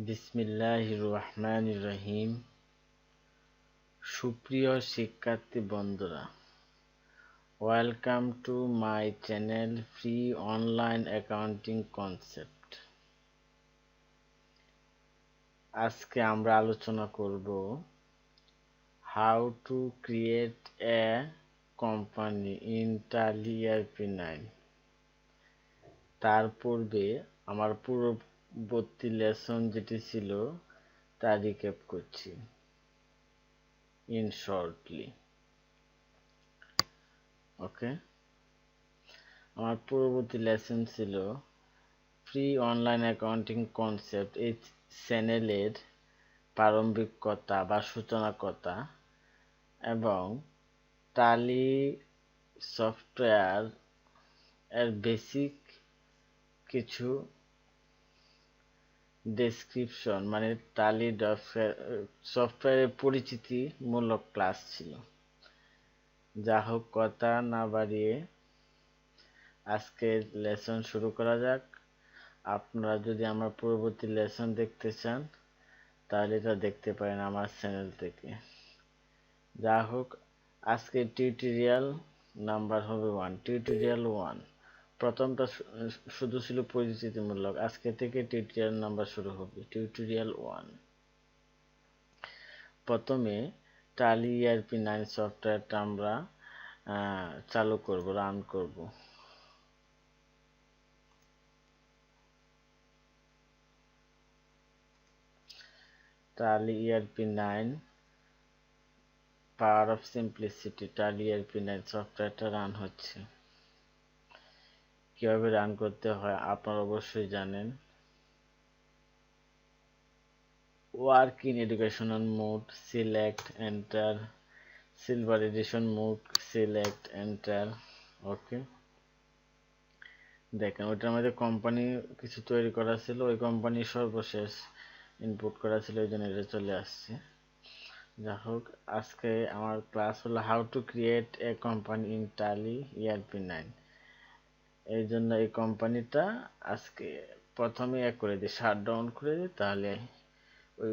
বিসমিল্লাহির রহমানির রহিম। সুপ্রিয় শিক্ষার্থী বন্ধুরা, welcome to my channel free online accounting concept. আজকে আমরা আলোচনা করব how to create a company in টালি ERP9। তার পূর্বে আমার পূর্ববর্তী লেসন যেটি ছিল তা রিক্যাপ করছি ইন শর্টলি। ওকে, আমার পূর্ববর্তী লেসন ছিল ফ্রি অনলাইন অ্যাকাউন্টিং কনসেপ্ট। এই চ্যানেলের প্রারম্ভিক কথা বা সূচনা কথা এবং টালি সফটওয়্যার এর বেসিক কিছু ডেসক্রিপশন, মানে টালি সফটওয়্যারের পরিচিতিমূলক ক্লাস ছিল। যা হোক, কথা না বাড়িয়ে আজকের লেসন শুরু করা যাক। আপনারা যদি আমার পরবর্তী লেসন দেখতে চান তাহলে এটা দেখতে পারেন আমার চ্যানেল থেকে। যা হোক, আজকের টিউটোরিয়াল নাম্বার হবে 1, টিউটোরিয়াল 1। প্রথমটা শুধু ছিল পরিচিতিমূলক, আজকে থেকে টিউটোরিয়াল নাম্বার শুরু হবে, টিউটোরিয়াল 1। প্রথমে টালি ERP9 সফটওয়্যারটা আমরা চালু করব, রান করব। টালি ERP9 পাওয়ার অফ সিম্পলিসিটি, টালি ERP9 সফটওয়্যারটা রান হচ্ছে। কিভাবে রান করতে হয় আপনারা অবশ্যই জানেন। Work in educational mode, select enter, silver edition mode, select enter. Okay, দেখেন ওইটার মধ্যে কোম্পানি কিছু তৈরি করা ছিল, ওই কোম্পানির সর্বশেষ ইনপুট করা ছিল, ওই জন্য এটা চলে আসছে। যা হোক, আজকে আমার ক্লাস হলো how to create a company in টালি ERP9। এই জন্য এই কোম্পানিটা আজকে প্রথমে করে দিই, শাট ডাউন করে দিই, তাহলে ওই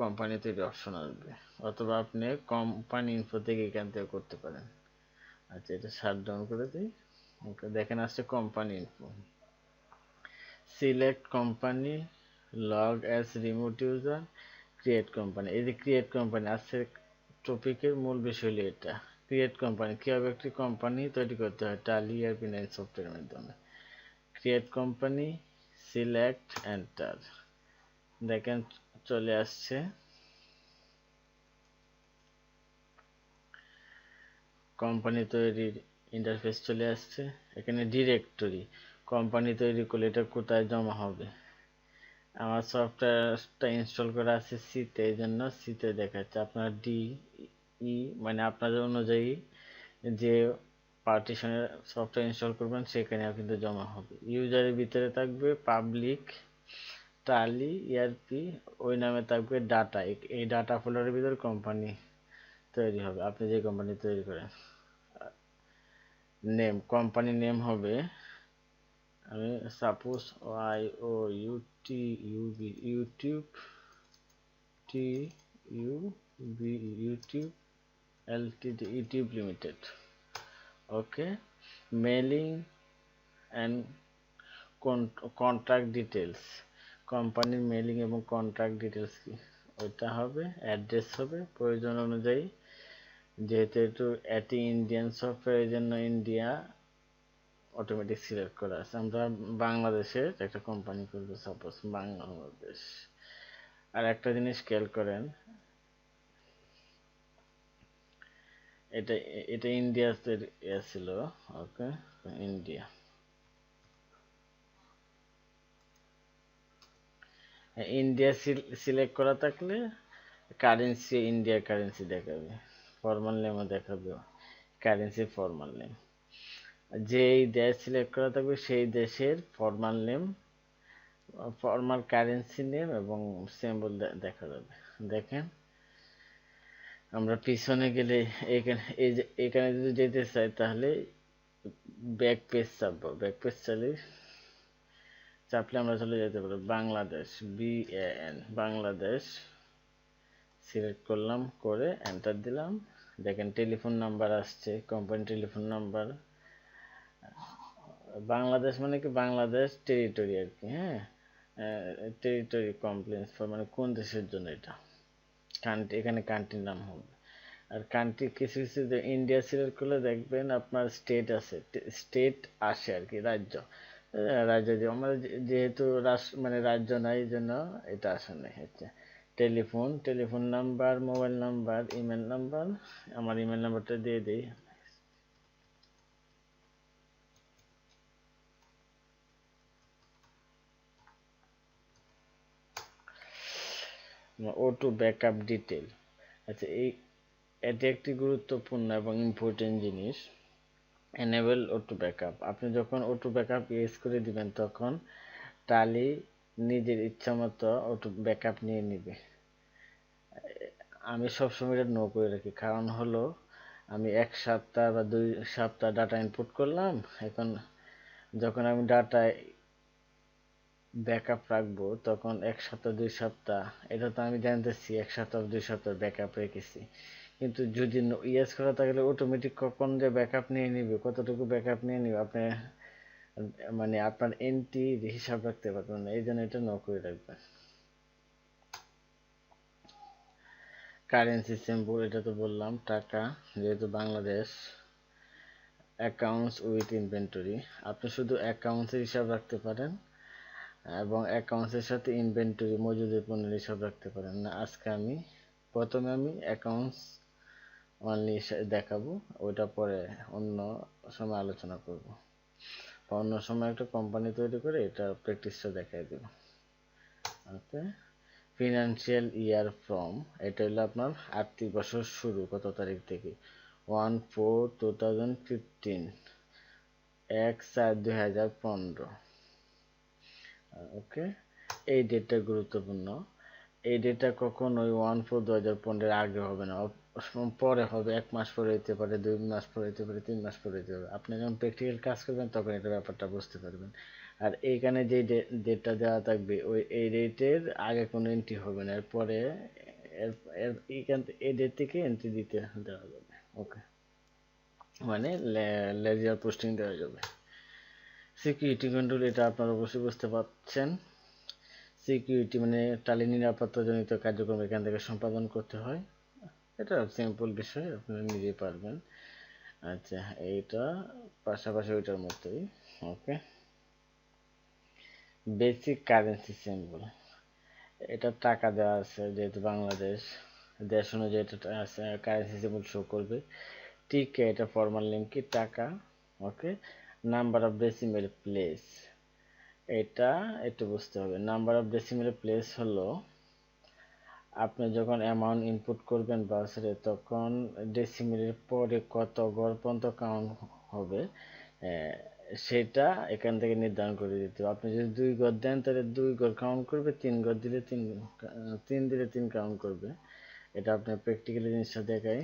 কোম্পানি তৈরি অপশন আসবে, অথবা আপনি কোম্পানি ইনফো থেকে এখান থেকে করতে পারেন। আচ্ছা, এটা শাট ডাউন করে দিই। ওকে, দেখেন আসছে company info, select company, log as remote user, create company. এই যে ক্রিয়েট কোম্পানি আজকে টপিকের মূল বিষয় হলো এটা, ক্রিয়েট কোম্পানি। কিভাবে একটি কোম্পানি তৈরি করতে হয় টালি ERP9 সফটওয়্যারের মাধ্যমে। ক্রিয়েট কোম্পানি, সিলেক্ট এন্টার, দেখেন চলে আসছে। কোম্পানি তৈরির ইন্টারফেস চলে আসছে। এখানে ডিরেক্টরি, কোম্পানি তৈরি করলে এটা কোথায় জমা হবে। আমার সফটওয়্যারটা ইনস্টল করা আছে সিতে, এই জন্য সিতে দেখাচ্ছে। আপনার মানে আপনাদের অনুযায়ী যে পার্টিশনের সফটওয়্যার ইনস্টল করবেন সেখানেও কিন্তু জমা হবে। ইউজারের ভিতরে থাকবে পাবলিক টালি ERP, ওই নামে থাকবে ডাটা। এই ডাটা ফোল্ডারের ভিতরে কোম্পানি তৈরি হবে, আপনি যে কোম্পানি তৈরি করেন। নেম, কোম্পানি নেম হবে, আমি suppose YouTube YouTube LTD, YouTube limited. Okay, mailing and contact details, কোম্পানির মেইলিং এবং কন্ট্যাক্ট ডিটেলস কি ওইটা হবে। অ্যাড্রেস হবে প্রয়োজন অনুযায়ী, যেহেতু এটি ইন্ডিয়ান সফটওয়্যার এই জন্য ইন্ডিয়া অটোমেটিক সিলেক্ট করা আছে। আমরা বাংলাদেশের একটা কোম্পানি করবো, সাপোজ বাংলাদেশ। আর একটা জিনিস খেয়াল করেন, এটা এটা ইন্ডিয়াতে ছিল। ওকে, ইন্ডিয়া। ইন্ডিয়া সিলেক্ট করা থাকলে কারেন্সি ইন্ডিয়ার কারেন্সি দেখাবে, ফর্মাল নেমও দেখাবে, কারেন্সি ফর্মাল নেম। যেই দেশ সিলেক্ট করা থাকবে সেই দেশের formal name, formal currency name এবং সিম্বল দেখা যাবে। দেখেন, আমরা পিছনে গেলে এখানে যদি যেতে চাই তাহলে ব্যাক পেজ চাপবো, ব্যাক পেজ চাইলে চাপলে আমরা চলে যেতে পারি বাংলাদেশ, BAN বাংলাদেশ সিলেক্ট করলাম, করে এন্টার দিলাম। দেখেন টেলিফোন নাম্বার আসছে, কোম্পানি টেলিফোন নাম্বার। বাংলাদেশ মানে কি, বাংলাদেশ টেরিটরি আর কি, হ্যাঁ, টেরিটরি কমপ্লেন্স ফর মানে কোন দেশের জন্য এটা, কান্ট্রি, এখানে কান্ট্রির নাম হবে। আর কান্ট্রি কিছু কিছু ইন্ডিয়া সিলেক্ট করলে দেখবেন আপনার স্টেট আছে, স্টেট আসে আর কি, রাজ্য। রাজ্য আমরা যেহেতু রাষ্ট্র মানে রাজ্য নাই, এই জন্য এটা আসে নাই হচ্ছে। Telephone number, mobile number, email number. আমার ইমেল নাম্বারটা দিয়ে দিই। O2 backup detail. আচ্ছা, এটি একটি গুরুত্বপূর্ণ এবং ইম্পর্টেন্ট জিনিস। Enable O2 backup. আপনি যখন O2 ব্যাকআপ ইউজ করে দিবেন তখন টালি নিজের ইচ্ছা মতো O2 ব্যাকআপ নিয়ে নিবে। আমি সবসময় এটা নো করে রাখি, কারণ হলো আমি 1 সপ্তাহ বা 2 সপ্তাহ ডাটা ইনপুট করলাম, এখন যখন আমি ডাটা ব্যাকআপ রাখবো তখন 1 সপ্তাহ 2 সপ্তাহ, এটা তো আমি জানতেছি 1 সপ্তাহ 2 সপ্তাহ ব্যাকআপ রেখেছি, কিন্তু যদি ইয়েস করা থাকলে অটোমেটিক কখন যে ব্যাকআপ নিয়ে নিবে, কতটুকু ব্যাকআপ নিয়ে নিবে আপনি মানে আপনার এনটি হিসাব রাখতে পারবেন না, এই জন্য এটা নো করে রাখবেন। কারেন্সি সিম্বল, এটা তো বললাম, টাকা, যেহেতু বাংলাদেশ। অ্যাকাউন্টস উইথ ইনভেন্টরি, আপনি শুধু অ্যাকাউন্টসের হিসাব রাখতে পারেন এবং অ্যাকাউন্টসের সাথে ইনভেন্টরি মজুদের পণ্যের হিসাব রাখতে পারেন না। আজকে প্রথমে আমি অ্যাকাউন্টস অনলি দেখাবো, ওইটা পরে অন্য সময় আলোচনা করব, বা অন্য সময় একটা কোম্পানি তৈরি করে এটা প্র্যাকটিসটা দেখাই দেব। ওকে, ফিনান্সিয়াল ইয়ার ফ্রম, এটা হলো আপনার আর্থিক বছর শুরু কত তারিখ থেকে, 1/4/2015, 1/4/2015। ওকে, এই ডেটটা গুরুত্বপূর্ণ। এই ডেটটা কখনোই 1/4/2015 আগে হবে না, পরে হবে, 1 মাস পরে হতে পারে, 2 মাস পরে হতে পারে, 3 মাস পরে হতে পারে। আপনি যখন প্র্যাকটিক্যাল কাজ করবেন তখন এটা ব্যাপারটা বুঝতে পারবেন। আর এইখানে যে ডেটটা দেওয়া থাকবে এই ডেটের আগে কোনো এন্ট্রি হবে না, এরপরে এই ডেট থেকে এন্ট্রি দিতে দেওয়া যাবে। ওকে, মানে লেজার পোস্টিং দেওয়া যাবে। সিকিউরিটি কন্ট্রোল, এটা আপনারা অবশ্যই বুঝতে পারছেন। সিকিউরিটি মানে টালি নিরাপত্তাজনিত কার্যক্রম এখান থেকে সম্পাদন করতে হয়, এটা সিম্পল বিষয়, আপনারা নিজেই পারবেন। আচ্ছা, এইটা পাশাপাশি ওইটার মতোই। ওকে, বেসিক কারেন্সি সিম্বল, এটা টাকা দেওয়া আছে, যেহেতু বাংলাদেশ দেশ অনুযায়ী এটা কারেন্সি সিম্বল শো করবে। টিকে, এটা ফর্মাল নেম কি, টাকা। ওকে, নাম্বার অফ ডেসিমেল প্লেস, এটা একটু বুঝতে হবে। নাম্বার অফ ডেসিমেল প্লেস হলো আপনি যখন অ্যামাউন্ট ইনপুট করবেন ব্রাউজারে, তখন ডেসিমেলের পরে কত ঘর পর্যন্ত কাউন্ট হবে সেটা এখান থেকে নির্ধারণ করে দিতে হবে। আপনি যদি 2 ঘর দেন তাহলে 2 ঘর কাউন্ট করবে, 3 ঘর দিলে 3 দিলে 3 কাউন্ট করবে। এটা আপনার প্র্যাকটিক্যালি জিনিসটা দেখাই,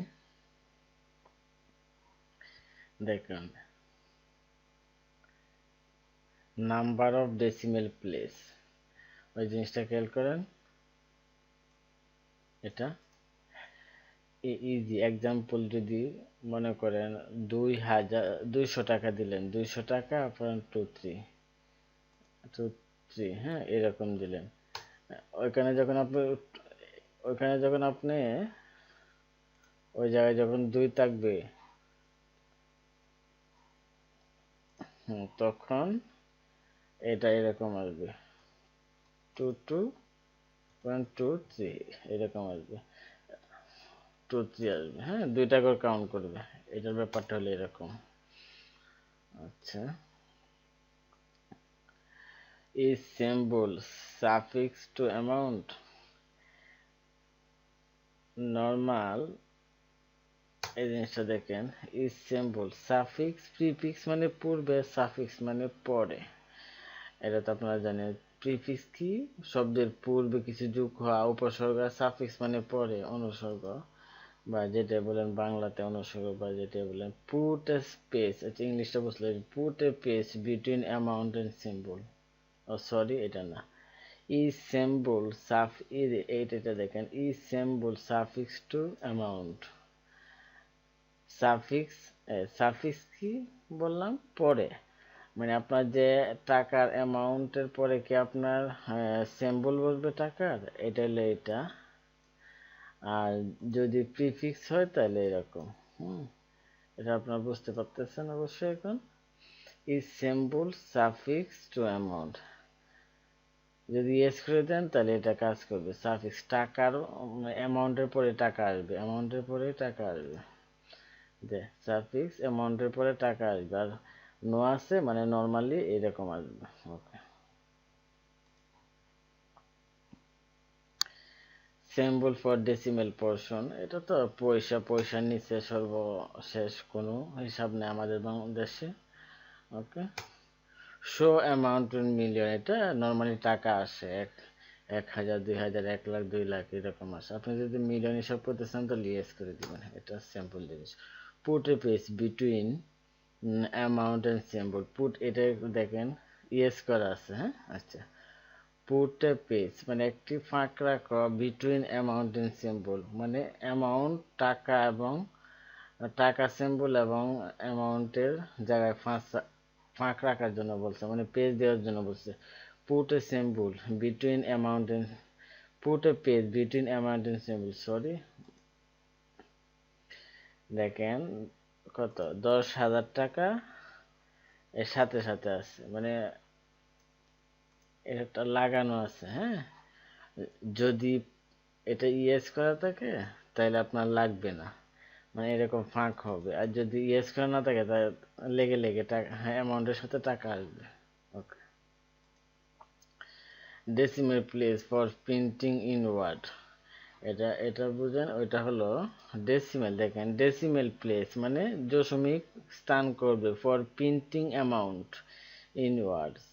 দেখুন। নাম্বার অফ ডেসিমেল প্লেস, ওই জিনিসটা খেয়াল করেন। এটা ইজি এক্সাম্পল, যদি মনে করেন 200 টাকা দিলেন, 200 টাকা আপনার 2 3 হ্যাঁ, এরকম দিলেন। ওইখানে যখন আপনি ওইখানে যখন আপনি ওই জায়গায় যখন 2 থাকবে, তখন এটা এরকম আসবে, 2 2.23 এরকম আসবে, 2 3 আসবে, হ্যাঁ, 2টা করে কাউন্ট করবে। এটার ব্যাপারটা হলো এরকম। আচ্ছা, is symbol suffix to amount normal, এই জিনিসটা দেখেন। is symbol suffix, prefix মানে পূর্বে, suffix মানে পরে, এটা তো আপনারা জানেন। প্রিফিক্স কি, শব্দের পূর্বে কিছু যোগ হওয়া উপসর্গ, সাফিক্স মানে পরে অনুসর্গ, বা যেটা বলেন বাংলাতে অনুসর্গ, বা যেটা বলেন পুট এ স্পেস, আচ্ছা ইংলিশটা বুঝলে, put a space between amount and symbol, oh sorry, এটা না। is symbol এটা দেখেন, is symbol suffix to amount। Suffix কি বললাম, পরে, মানে আপনার যে টাকার অ্যামাউন্টের পরে কি আপনার সিম্বল বলবে টাকার, এটা হলো এটা। আর যদি প্রিফিক্স হয় তাহলে এরকম। এটা আপনারা বুঝতে পারতেছেন অবশ্যই এখন। is symbol suffix to amount, যদি ইয়েস করে দেন তাহলে এটা কাজ করবে। সাফিক্স টাকার অ্যামাউন্টের পরে টাকা আসবে, অ্যামাউন্টের পরে টাকা আসবে, যে সাফিক্স অ্যামাউন্টের পরে টাকা আসবে। আর নো আছে মানে নর্মালি এরকম আসবে। ওকে, সিম্বল ফর ডেসিমেল পোর্শন, এটা তো পয়সার নিচে সর্বশেষ কোনো হিসাব নেই আমাদের বাংলাদেশে। ওকে, শো অ্যামাউন্ট ইন মিলিয়ন, এটা নর্মালি টাকা আসে 1,000, 2,000, 1,00,000, 2,00,000 এরকম আসে। আপনি যদি মিলিয়ন হিসাব করতে চান তাহলে ইয়েস করে দিবেন, এটা সিম্পল জিনিস। Put a page between amount and symbol, put এটা দেখেন ইয়েস করা আছে, হ্যাঁ আচ্ছা। পুট এ পেজ মানে একটি ফাঁক রাখো বিটুইন অ্যামাউন্ট অ্যান্ড সিম্বল, মানে অ্যামাউন্ট টাকা এবং টাকা সিম্বল এবং অ্যামাউন্টের জায়গায় ফাঁক রাখার জন্য বলছে, মানে পেজ দেওয়ার জন্য বলছে। Put a symbol between amount and, put a page between amount and symbol, sorry. দেখেন কত, 10,000 টাকা এর সাথে সাথে আছে, মানে এটা লাগানো আছে, হ্যাঁ। যদি এটা ইয়েস করা থাকে তাহলে আপনার লাগবে না, মানে এরকম ফাঁক হবে। আর যদি ইয়েস করা না থাকে তাহলে লেগে লেগে টাকা, হ্যাঁ, অ্যামাউন্টের সাথে টাকা আসবে। Okay, decimal place for printing in word, এটা বুঝেন, ওইটা হলো ডেসিমেল। দেখেন ডেসিমেল প্লেস মানে দশমিক স্থান করবে for printing amount in words,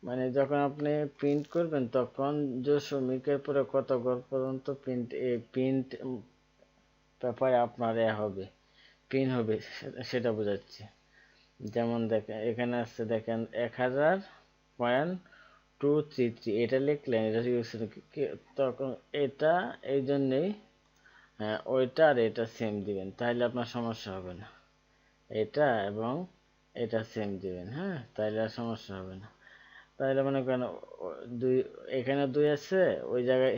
মানে যখন আপনি প্রিন্ট করবেন তখন দশমিকের পরে কত ঘর পর্যন্ত প্রিন্ট পেপারে আপনার হবে, প্রিন্ট হবে, সেটা বোঝাচ্ছি। যেমন দেখেন এখানে আছে, দেখেন 1000.233, এটা লিখলেন, এটা তখন এটা এই জন্যেই, হ্যাঁ, ওইটা আর এটা সেম দিবেন, তাহলে আপনার সমস্যা হবে না। এটা এবং এটা সেম দিবেন, হ্যাঁ, তাহলে আর সমস্যা হবে না। তাহলে মনে করেন দুই, এখানে 2 আছে, ওই জায়গায়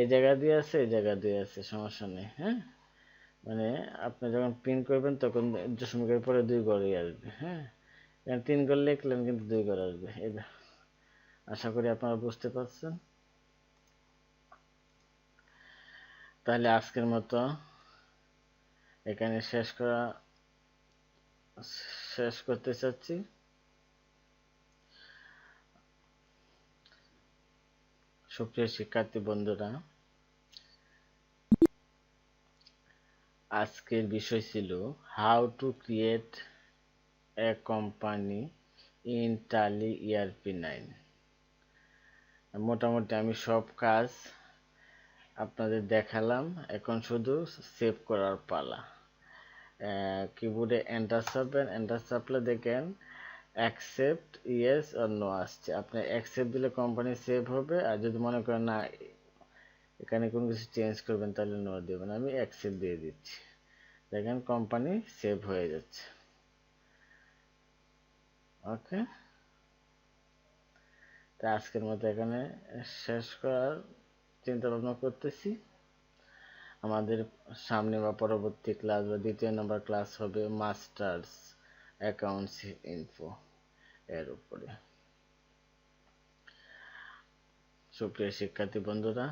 এই জায়গা 2 আছে, এই জায়গা 2 আছে, সমস্যা নেই, হ্যাঁ। মানে আপনি যখন প্রিন্ট করবেন তখন দশমিকের পরে 2 ঘরই আসবে, হ্যাঁ। 3 ঘর লিখলেন কিন্তু 2 ঘর আসবে। আশা করি আপনারা বুঝতে পারছেন। তাহলে আজকের মতো এখানে শেষ করতে চাচ্ছি। সুপ্রিয় শিক্ষার্থী বন্ধুরা, আজকের বিষয় ছিল how to create a company in টালি ERP9। মোটামুটি আমি সব কাজ আপনাদের দেখালাম, এখন শুধু সেভ করার পালা। কিবোর্ডে এন্টার চাপবেন, এন্টার চাপলে দেখেন অ্যাকসেপ্ট, ইয়েস আর নো আসছে। আপনি অ্যাকসেপ্ট দিলে কোম্পানি সেভ হবে, আর যদি মনে করেন না এখানে কোনো কিছু চেঞ্জ করবেন তাহলে নো দেবেন। আমি অ্যাকসেপ্ট দিয়ে দিচ্ছি, দেখেন কোম্পানি সেভ হয়ে যাচ্ছে। ওকে, তা আজকের মতো এখানে শেষ করার চিন্তা ভাবনা করতেছি। আমাদের সামনে বা পরবর্তী ক্লাস বা 2য় নম্বর ক্লাস হবে মাস্টার্স অ্যাকাউন্টস ইনফো এর উপরে। সুপ্রিয় শিক্ষার্থী বন্ধুরা,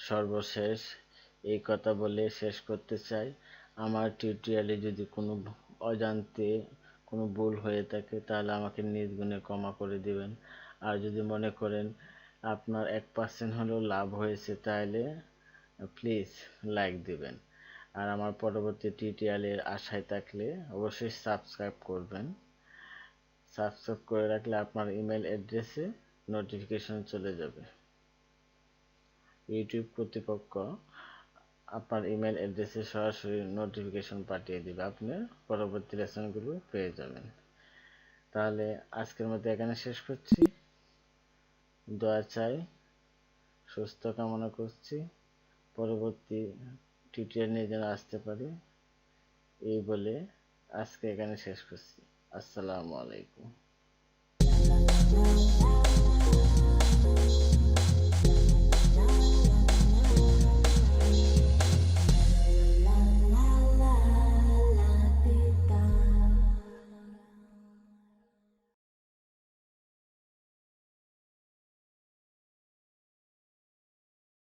সর্বশেষ এই কথা বলে শেষ করতে চাই, আমার টিউটোরিয়ালে যদি কোনো অজান্তে কোনো ভুল হয়ে থাকে তাহলে আমাকে নিজ গুণে ক্ষমা করে দিবেন। আর যদি মনে করেন আপনার 1% হলেও লাভ হয়েছে তাহলে প্লিজ লাইক দিবেন। আর আমার পরবর্তী টিউটোরিয়ালের আশায় থাকলে অবশ্যই সাবস্ক্রাইব করবেন। সাবস্ক্রাইব করে রাখলে আপনার ইমেল অ্যাড্রেসে নোটিফিকেশন চলে যাবে। ইউটিউব কর্তৃপক্ষ আপনার ইমেল অ্যাড্রেসে সরাসরি নোটিফিকেশন পাঠিয়ে দিবে, আপনি পরবর্তী লেসনগুলো পেয়ে যাবেন। তাহলে আজকের মতো এখানে শেষ করছি। দোয়া চাই, সুস্থ কামনা করছি, পরবর্তী টিউটোরিয়াল নিয়ে যেন আসতে পারি, এই বলে আজকে এখানে শেষ করছি। আসসালামু আলাইকুম।